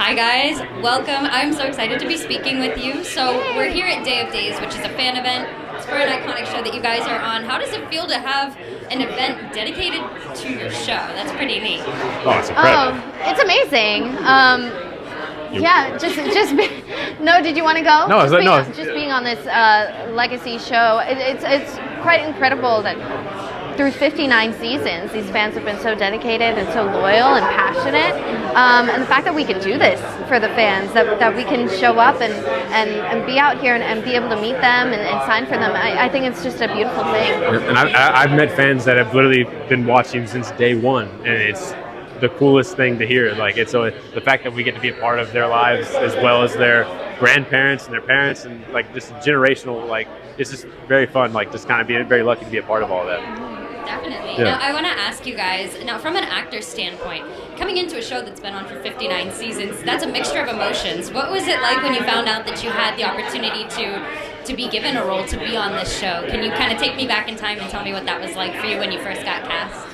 Hi guys, welcome. I'm so excited to be speaking with you. So we're here at Day of Days, which is a fan event. It's for an iconic show that you guys are on. How does it feel to have an event dedicated to your show? That's pretty neat. Oh, it's incredible. It's amazing. No, did you want to go? No, just being on this legacy show, it's quite incredible that through 59 seasons, these fans have been so dedicated and so loyal and passionate. And the fact that we can do this for the fans, that we can show up and be out here and be able to meet them and sign for them, I think it's just a beautiful thing. And I've met fans that have literally been watching since day one, and it's the coolest thing to hear. Like, it's the fact that we get to be a part of their lives as well as their grandparents and their parents, and like just generational, like it's just very fun. Like just kind of being very lucky to be a part of all that. Definitely. Yeah. Now, I want to ask you guys, now from an actor's standpoint, coming into a show that's been on for 59 seasons, that's a mixture of emotions. What was it like when you found out that you had the opportunity to be given a role to be on this show? Can you kind of take me back in time and tell me what that was like for you when you first got cast?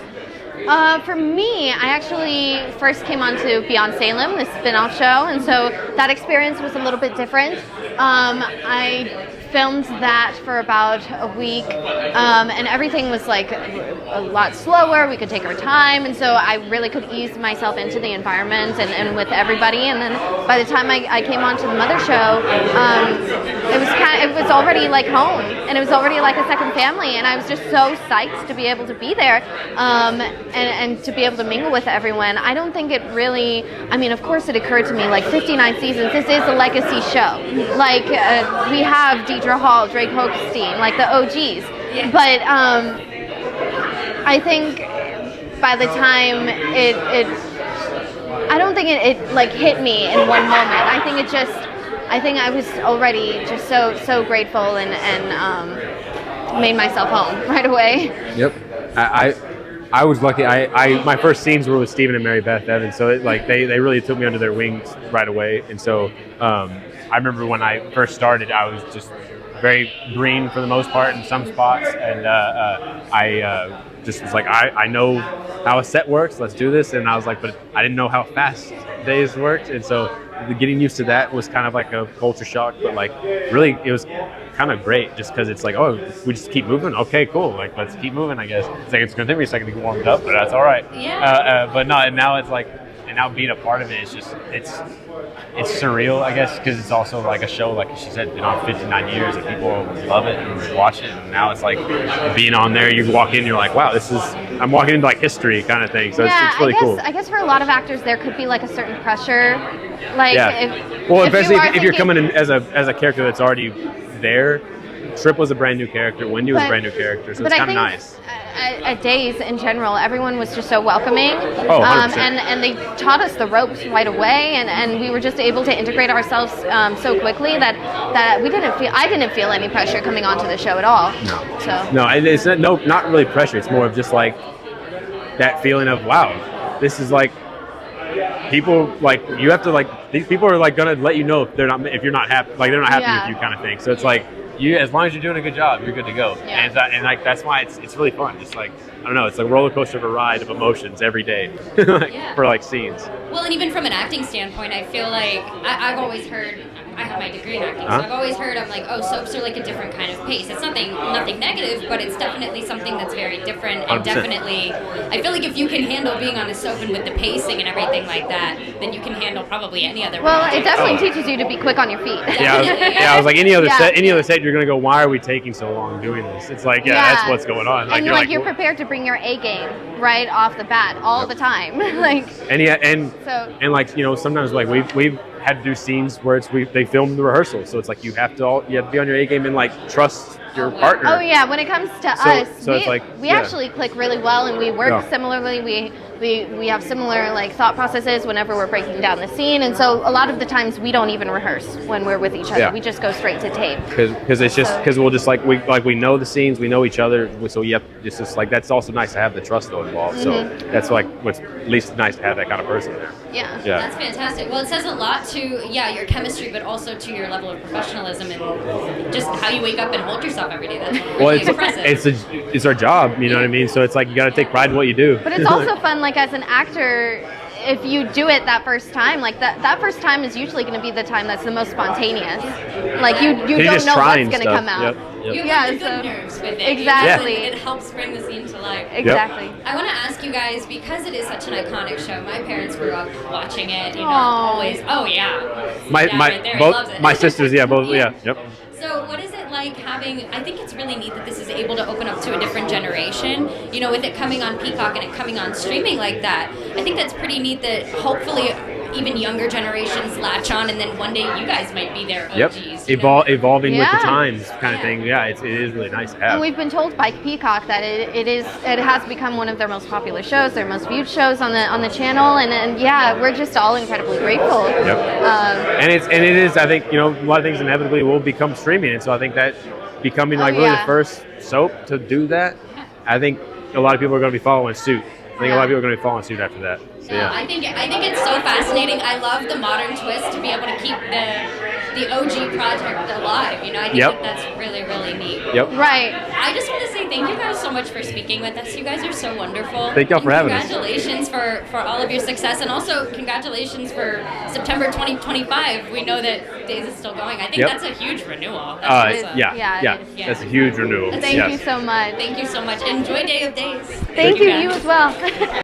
For me, I actually first came on to Beyond Salem, this spin-off show, and so that experience was a little bit different. I filmed that for about a week, and everything was like a lot slower. We could take our time, and so I really could ease myself into the environment and with everybody. And then by the time I came on to the Mother show, it was already like home, and it was already like a second family. And I was just so psyched to be able to be there, and to be able to mingle with everyone. I don't think it really. I mean, of course, it occurred to me like 59 seasons. This is a legacy show. Like we have Deidre Hall, Drake Hogestyn, like the OGs. Yeah. But I think by the time I don't think it like hit me in one moment. I think I was already just so grateful and made myself home right away. Yep. I was lucky. My first scenes were with Stephen and Mary Beth Evans, so they really took me under their wings right away. And so I remember when I first started, I was just very green for the most part in some spots, and I just was like, I know how a set works, let's do this. And I was like, but I didn't know how fast days worked, and so getting used to that was kind of like a culture shock, but like really it was kind of great just because it's like, oh, we just keep moving, okay, cool, like let's keep moving. I guess it's like it's gonna take me a second to get warmed up, but that's all right. Yeah. But no, and now it's like, and now being a part of it, it's just it's surreal, I guess, because it's also like a show, like she said, been on 59 years and people love it and watch it, and now it's like being on there, you walk in, you're like, wow, I'm walking into like history kind of thing, so it's really cool. I guess for a lot of actors there could be like a certain pressure, like especially if you're coming in as a character that's already there. Trip was a brand new character, Wendy was a brand new character, so it's kind of nice. At Days in general, everyone was just so welcoming, and they taught us the ropes right away, and we were just able to integrate ourselves so quickly that I didn't feel any pressure coming onto the show at all. No, it's not really pressure. It's more of just like that feeling of, wow, this is like people, like you have to, like these people are like gonna let you know if you're not happy, like they're not happy with you kind of thing. So it's like, as long as you're doing a good job, you're good to go. Yeah. And like that's why it's really fun. It's like, I don't know, it's like a roller coaster of a ride of emotions every day for like scenes. Well, and even from an acting standpoint, I feel like I've always heard, I have my degree in acting, so I've always heard, I'm like, oh, soaps are like a different kind of pace. It's nothing negative, but it's definitely something that's very different, and 100%. Definitely, I feel like if you can handle being on a soap and with the pacing and everything like that, then you can handle probably any other. Well, it definitely teaches you to be quick on your feet. I was like, any other set, you're gonna go, why are we taking so long doing this? It's like, that's what's going on. Like, and you're prepared to bring your A game right off the bat all the time. Like, and like, you know, sometimes like we've had to do scenes where they film the rehearsal, so it's like you have to be on your A game and like trust your partner. Oh yeah, when it comes to us, we yeah. actually click really well, and we work similarly. We have similar like thought processes whenever we're breaking down the scene, and so a lot of the times we don't even rehearse when we're with each other. Yeah. We just go straight to tape. Because we'll just like we know the scenes, we know each other, so it's just like that's also nice to have the trust though involved. Mm-hmm. So that's like what's at least nice to have that kind of person there. Yeah. That's fantastic. Well, it says a lot to your chemistry, but also to your level of professionalism and just how you wake up and hold yourself every day. That's really impressive. It's our job, you know what I mean? So it's like you got to take pride in what you do. But it's also fun, like as an actor, if you do it that first time, like that first time is usually going to be the time that's the most spontaneous. Like you don't know what's going to come out. Yep. You have the good nerves with it. Exactly. It helps bring the scene to life. Exactly. Yep. I want to ask you guys, because it is such an iconic show, my parents grew up watching it, you know, always, oh yeah. My sisters, both, yep. So what is it like having, I think it's really neat that this is able to open up to a different generation, you know, with it coming on Peacock and it coming on streaming like that. I think that's pretty neat that hopefully even younger generations latch on, and then one day you guys might be their OGs. Evolving with the times kind of thing. Yeah, it is really nice to have. And we've been told by Peacock that it has become one of their most popular shows, their most viewed shows on the channel, and yeah, we're just all incredibly grateful. Yep. And it is. I think, you know, a lot of things inevitably will become streaming, and so I think that becoming really the first soap to do that, I think a lot of people are going to be following suit. I think a lot of people are going to be following suit after that. So, yeah. I think it's so fascinating. I love the modern twist to be able to keep the OG project alive. You know, I think that's really, really neat. Yep. Right. I just want to say thank you guys so much for speaking with us. You guys are so wonderful. Thank y'all for having us. Congratulations for all of your success, and also congratulations for September 2025. We know that Days is still going. I think that's a huge renewal. That's awesome. Yeah. That's a huge renewal. Thank you so much. Thank you so much. Enjoy Day of Days. Thank you as well.